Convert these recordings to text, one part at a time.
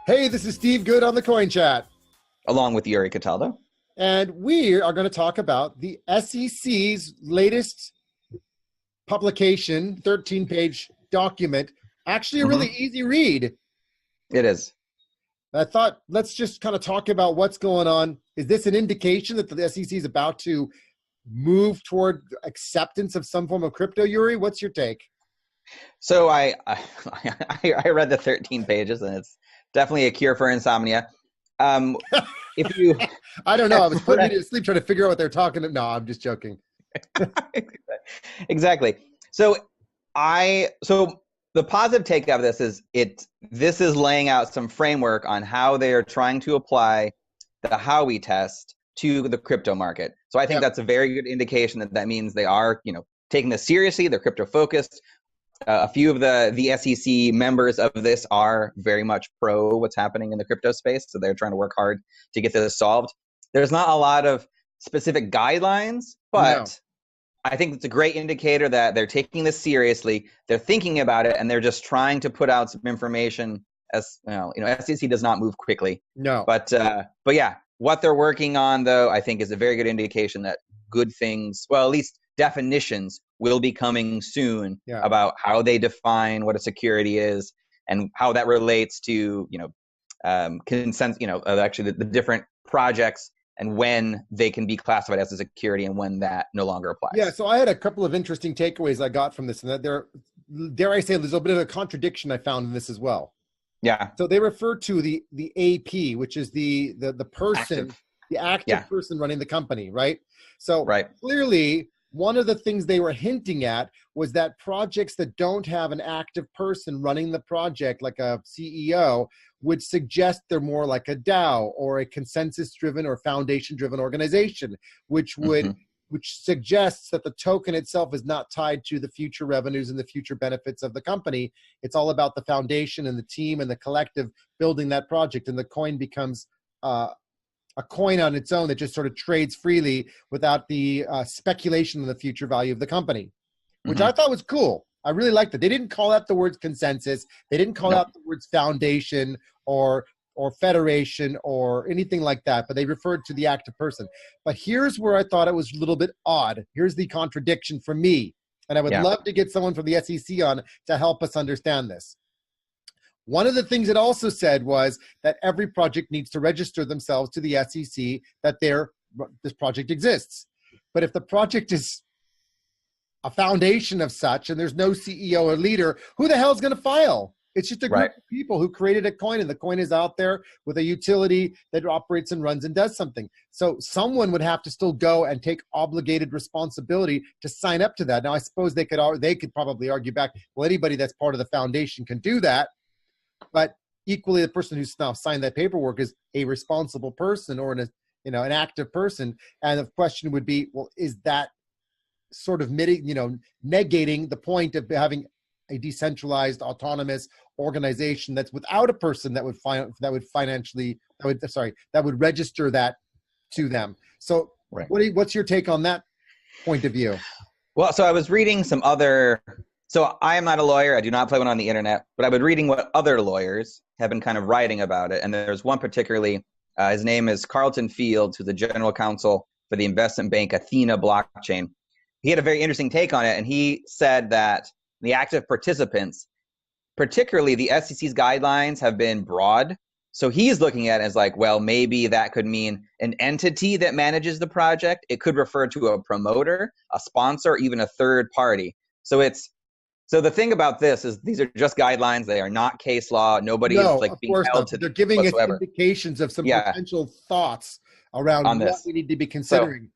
Hey, this is Steve Good on the Coin Chat. Along with Yuri Cataldo. And we are going to talk about the SEC's latest publication, 13-page document. Actually, a really easy read. It is. I thought, let's just kind of talk about what's going on. Is this an indication that the SEC is about to move toward acceptance of some form of crypto, Yuri? What's your take? So I read the 13 pages, and it's definitely a cure for insomnia. If you, I don't know. I was putting you to sleep trying to figure out what they're talking about. No, I'm just joking. Exactly. So the positive take of this is this is laying out some framework on how they are trying to apply the Howey test to the crypto market. So I think that's a very good indication that means they are, taking this seriously. They're crypto focused. A few of the SEC members of this are very much pro what's happening in the crypto space, so they're trying to work hard to get this solved. There's not a lot of specific guidelines, but I think it's a great indicator that they're taking this seriously. They're thinking about it, and they're just trying to put out some information. As SEC does not move quickly. No, but yeah, what they're working on, though, I think is a very good indication that good things, well, at least definitions, will be coming soon about how they define what a security is and how that relates to consent, actually the different projects and when they can be classified as a security and when that no longer applies. Yeah, so I had a couple of interesting takeaways I got from this, and that dare I say, there's a bit of a contradiction I found in this as well. Yeah. So they refer to the AP, which is the person, the active person running the company, right? So clearly, one of the things they were hinting at was that projects that don't have an active person running the project, like a CEO, would suggest they're more like a DAO or a consensus-driven or foundation-driven organization, which suggests that the token itself is not tied to the future revenues and the future benefits of the company. It's all about the foundation and the team and the collective building that project, and the coin becomes a coin on its own that just sort of trades freely without the speculation on the future value of the company, which I thought was cool. I really liked it. They didn't call out the words consensus. They didn't call out the words foundation or federation or anything like that, but they referred to the active person. But here's where I thought it was a little bit odd. Here's the contradiction for me. And I would love to get someone from the SEC on to help us understand this. One of the things it also said was that every project needs to register themselves to the SEC that this project exists. But if the project is a foundation of such and there's no CEO or leader, who the hell is going to file? It's just a group of people who created a coin, and the coin is out there with a utility that operates and runs and does something. So someone would have to still go and take obligated responsibility to sign up to that. Now, I suppose they could probably argue back, well, anybody that's part of the foundation can do that. But equally, the person who's now signed that paperwork is a responsible person or an active person. And the question would be, well, is that sort of negating the point of having a decentralized, autonomous organization that's without a person that would register that to them? So, what's your take on that point of view? Well, so I was reading some other. So I am not a lawyer. I do not play one on the internet, but I've been reading what other lawyers have been kind of writing about it. And there's one particularly, his name is Carlton Field, who's the general counsel for the investment bank Athena blockchain. He had a very interesting take on it. And he said that the active participants, particularly the SEC's guidelines, have been broad. So he's looking at it as like, well, maybe that could mean an entity that manages the project. It could refer to a promoter, a sponsor, or even a third party. So the thing about this is these are just guidelines. They are not case law. Nobody is being held to. They're giving us indications of some potential thoughts around what we need to be considering.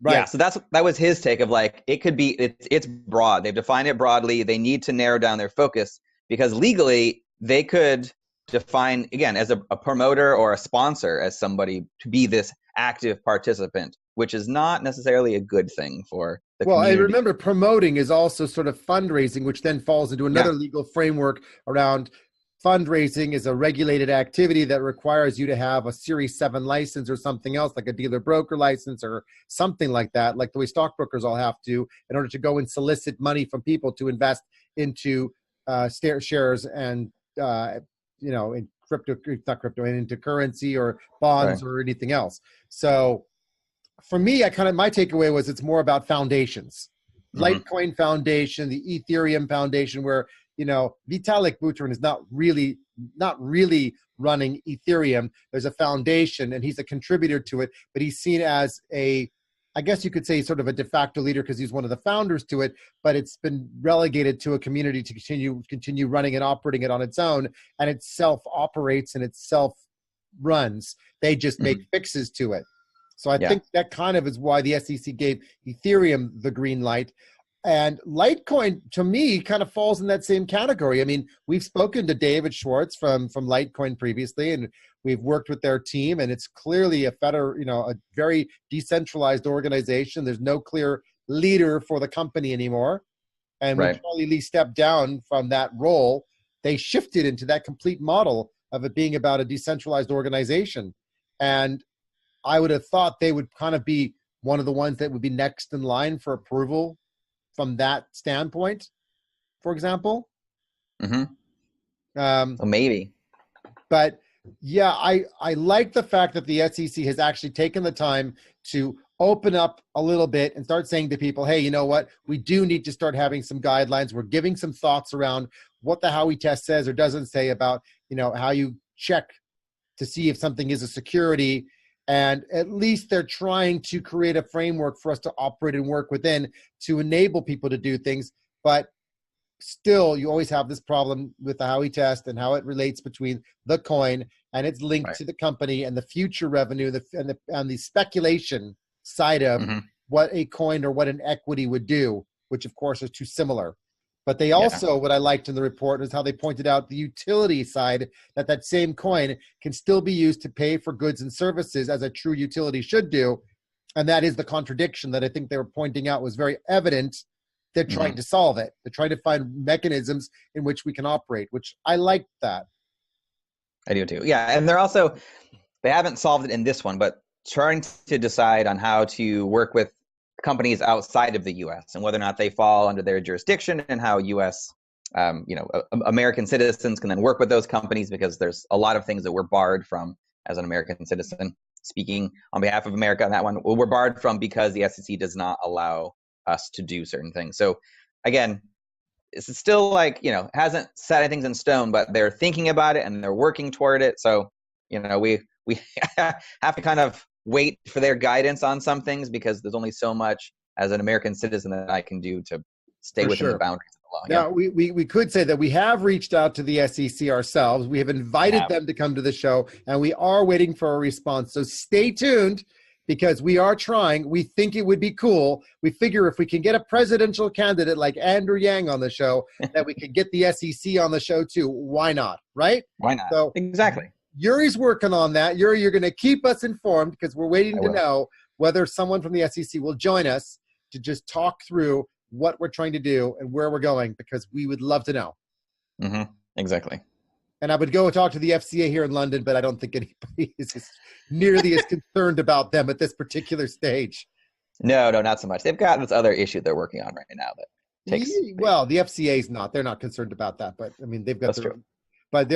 Yeah, so that was his take of like, it could be, it's broad. They've defined it broadly. They need to narrow down their focus because legally they could define, again, as a promoter or a sponsor as somebody to be this active participant, which is not necessarily a good thing for the community. I remember promoting is also sort of fundraising, which then falls into another legal framework around fundraising is a regulated activity that requires you to have a Series 7 license or something else, like a dealer broker license or something like that, like the way stockbrokers all have to, in order to go and solicit money from people to invest into shares and, not crypto, into currency or bonds or anything else. So for me, my takeaway was it's more about foundations. Litecoin Foundation, the Ethereum Foundation, where, Vitalik Buterin is not really running Ethereum. There's a foundation and he's a contributor to it, but he's seen as I guess you could say sort of a de facto leader because he's one of the founders to it, but it's been relegated to a community to continue running and operating it on its own, and it self-operates and it self-runs. They just make fixes to it. So I think that kind of is why the SEC gave Ethereum the green light. And Litecoin, to me, kind of falls in that same category. I mean, we've spoken to David Schwartz from Litecoin previously, and we've worked with their team, and it's clearly a very decentralized organization. There's no clear leader for the company anymore. And when Charlie Lee stepped down from that role, they shifted into that complete model of it being about a decentralized organization. And I would have thought they would kind of be one of the ones that would be next in line for approval from that standpoint, for example. Well, maybe. But yeah, I like the fact that the SEC has actually taken the time to open up a little bit and start saying to people, hey, you know what? We do need to start having some guidelines. We're giving some thoughts around what the Howey test says or doesn't say about, how you check to see if something is a security. And at least they're trying to create a framework for us to operate and work within to enable people to do things. But still, you always have this problem with the Howey test and how it relates between the coin and its linked to the company and the future revenue and the speculation side of what a coin or what an equity would do, which of course are too similar. But they also, what I liked in the report is how they pointed out the utility side, that same coin can still be used to pay for goods and services as a true utility should do. And that is the contradiction that I think they were pointing out was very evident. They're trying to solve it. They're trying to find mechanisms in which we can operate, which I like that. I do too. Yeah. And they haven't solved it in this one, but trying to decide on how to work with companies outside of the U.S. and whether or not they fall under their jurisdiction, and how U.S. American citizens can then work with those companies, because there's a lot of things that we're barred from as an American citizen. Speaking on behalf of America on that one, we're barred from because the SEC does not allow us to do certain things. So again, it's still hasn't set anything in stone, but they're thinking about it and they're working toward it. So we have to kind of wait for their guidance on some things, because there's only so much as an American citizen that I can do to stay within the boundaries of the law. Now, we could say that we have reached out to the SEC ourselves. We have invited them to come to the show, and we are waiting for a response. So stay tuned, because we are trying. We think it would be cool. We figure if we can get a presidential candidate like Andrew Yang on the show, that we could get the SEC on the show too. Why not? Right? Why not? So exactly. Yuri's working on that. Yuri, you're going to keep us informed, because we're waiting to know whether someone from the SEC will join us to just talk through what we're trying to do and where we're going, because we would love to know. Exactly. And I would go talk to the FCA here in London, but I don't think anybody is nearly as concerned about them at this particular stage. No, not so much. They've got this other issue they're working on right now that takes. Well, the FCA is not. They're not concerned about that, but I mean, they've got. That's true. But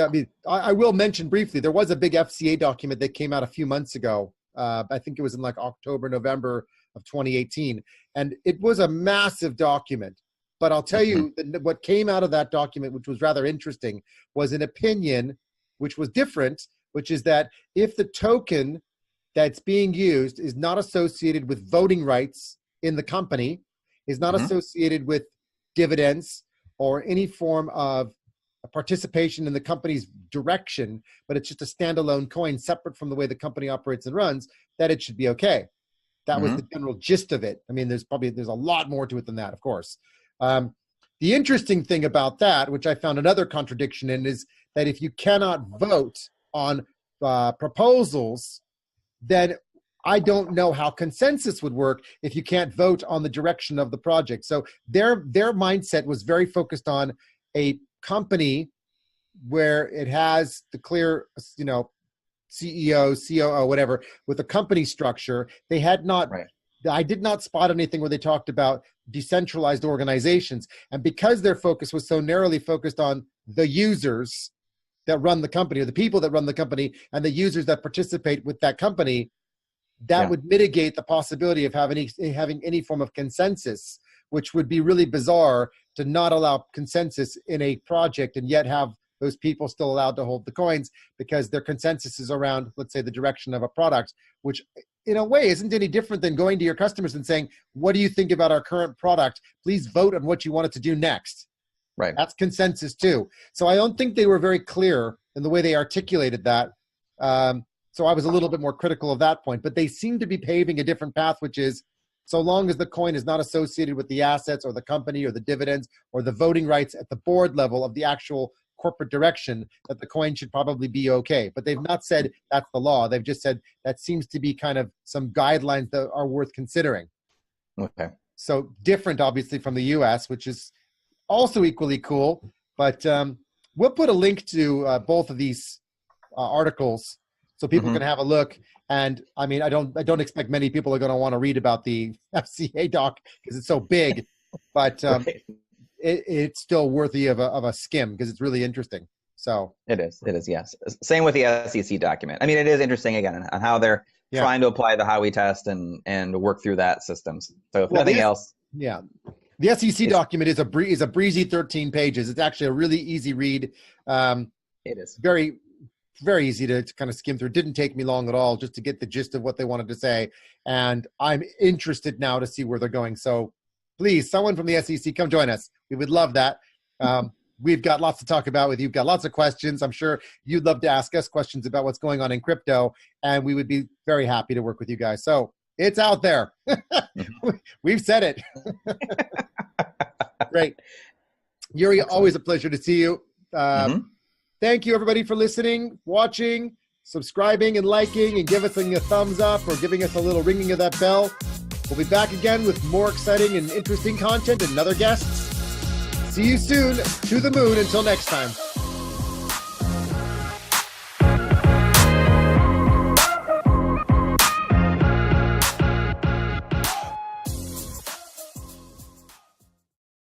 I will mention briefly, there was a big FCA document that came out a few months ago. I think it was in like October, November of 2018. And it was a massive document. But I'll tell you that what came out of that document, which was rather interesting, was an opinion which was different, which is that if the token that's being used is not associated with voting rights in the company, is not associated with dividends or any form of a participation in the company's direction, but it's just a standalone coin separate from the way the company operates and runs, that it should be okay. That was the general gist of it. I mean, there's a lot more to it than that, of course. The interesting thing about that, which I found another contradiction in, is that if you cannot vote on proposals, then I don't know how consensus would work if you can't vote on the direction of the project. So their mindset was very focused on a company where it has the clear, CEO, COO, whatever, with a company structure. They had not, I did not spot anything where they talked about decentralized organizations. And because their focus was so narrowly focused on the users, that run the company, or the people that run the company, and the users that participate with that company, that would mitigate the possibility of having any form of consensus, which would be really bizarre to not allow consensus in a project and yet have those people still allowed to hold the coins because their consensus is around, let's say, the direction of a product, which in a way isn't any different than going to your customers and saying, what do you think about our current product? Please vote on what you want it to do next. Right. That's consensus too. So I don't think they were very clear in the way they articulated that. So I was a little bit more critical of that point, but they seem to be paving a different path, which is so long as the coin is not associated with the assets or the company or the dividends or the voting rights at the board level of the actual corporate direction, that the coin should probably be okay. But they've not said that's the law. They've just said that seems to be kind of some guidelines that are worth considering. Okay. So different, obviously, from the US, which is also equally cool. But we'll put a link to both of these articles so people can have a look. And I mean, I don't expect many people are going to want to read about the FCA doc because it's so big, but it's still worthy of a skim because it's really interesting. So it is, yes. Same with the SEC document. I mean, it is interesting again on how they're trying to apply the Howey test and work through that systems. So if nothing else. Yeah. The SEC document is a breezy 13 pages. It's actually a really easy read. It is very, very easy to kind of skim through. It didn't take me long at all just to get the gist of what they wanted to say. And I'm interested now to see where they're going. So please, someone from the SEC, come join us. We would love that. We've got lots to talk about with you. You've got lots of questions. I'm sure you'd love to ask us questions about what's going on in crypto, and we would be very happy to work with you guys. So it's out there. We've said it. Great. Yuri, always a pleasure to see you. Thank you, everybody, for listening, watching, subscribing, and liking, and give us a thumbs up or giving us a little ringing of that bell. We'll be back again with more exciting and interesting content and other guests. See you soon. To the moon. Until next time.